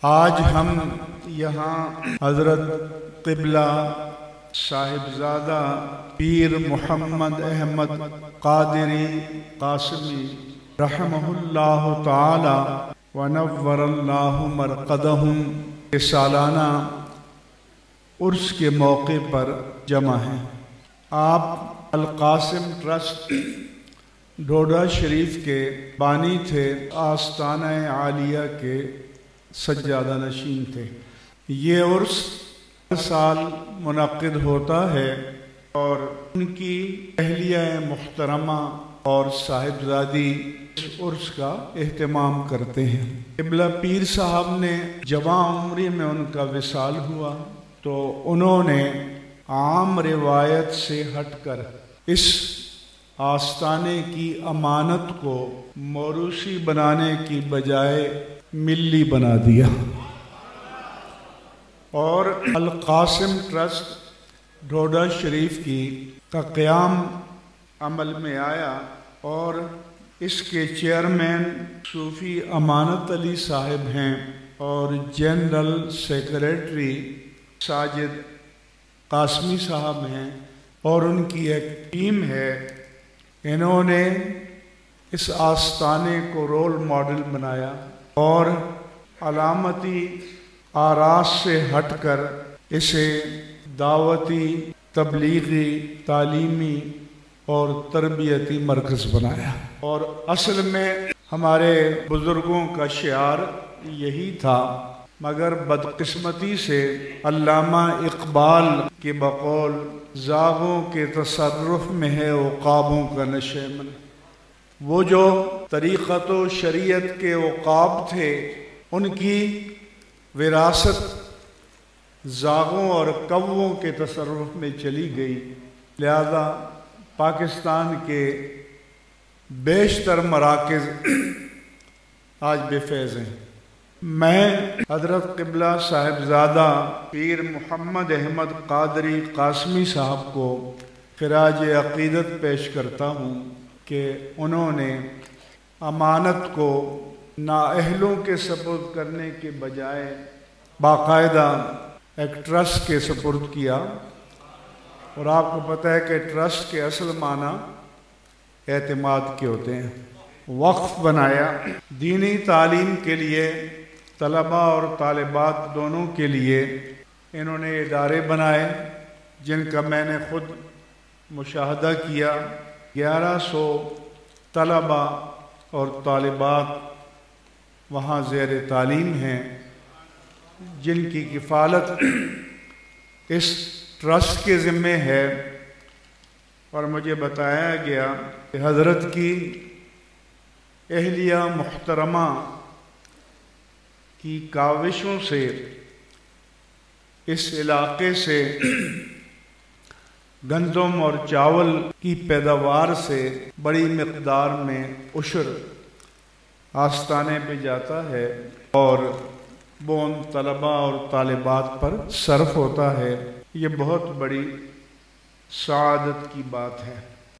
آج ہم یہاں حضرت قبلہ صاحبزادہ پیر محمد احمد قادری قاسمی رحمہ اللہ تعالی ونور اللہ مرقدہم کے سالانہ عرس کے موقع پر جمع ہیں۔ آپ القاسم ٹرسٹ ڈوڈا شریف کے بانی تھے، آستانہ عالیہ کے سجادہ نشین تھے۔ یہ عرس ہر سال منعقد ہوتا ہے اور ان کی اہلیہ محترمہ اور صاحبزادی اس عرس کا اہتمام کرتے ہیں۔ قبلہ پیر صاحب نے جوان عمری میں ان کا وصال ہوا تو انہوں نے عام روایت سے ہٹ کر اس آستانے کی امانت کو موروثی بنانے کی بجائے ملی بنا دیا اور القاسم ٹرسٹ ڈوڈا شریف کا قیام عمل میں آیا اور اس کے چیئرمین صوفی امانت علی صاحب ہیں اور جنرل سیکریٹری ساجد قاسمی صاحب ہیں اور ان کی ایک ٹیم ہے۔ انہوں نے اس آستانے کو رول ماڈل بنایا اور علامتی آراز سے ہٹ کر اسے دعوتی، تبلیغی، تعلیمی اور تربیتی مرکز بنایا، اور اصل میں ہمارے بزرگوں کا شعار یہی تھا، مگر بدقسمتی سے علامہ اقبال کے بقول زاغوں کے تصرف میں ہے عقابوں کا نشیمن۔ وہ جو طریقت و شریعت کے عقاب تھے ان کی وراثت زاغوں اور کووں کے تصرف میں چلی گئی، لہذا پاکستان کے بیشتر مراکز آج بے فیض ہیں۔ میں حضرت قبلہ صاحبزادہ پیر محمد احمد قادری قاسمی صاحب کو خراج عقیدت پیش کرتا ہوں کہ انہوں نے امانت کو نااہلوں کے سپرد کرنے کے بجائے باقاعدہ ایک ٹرسٹ کے سپرد کیا، اور آپ کو پتہ ہے کہ ٹرسٹ کے اصل معنی اعتماد کے ہوتے ہیں۔ وقف بنایا، دینی تعلیم کے لیے طلباء اور طالبات دونوں کے لیے انہوں نے ادارے بنائے جن کا میں نے خود مشاہدہ کیا۔ 1100 طلباء اور طالبات وہاں زیر تعلیم ہیں جن کی کفالت اس ٹرسٹ کے ذمے ہے، اور مجھے بتایا گیا کہ حضرت کی اہلیہ محترمہ کی کاوشوں سے اس علاقے سے گندم اور چاول کی پیداوار سے بڑی مقدار میں عشر آستانے پہ جاتا ہے اور وہ ان طلباء اور طالبات پر صرف ہوتا ہے۔ یہ بہت بڑی سعادت کی بات ہے۔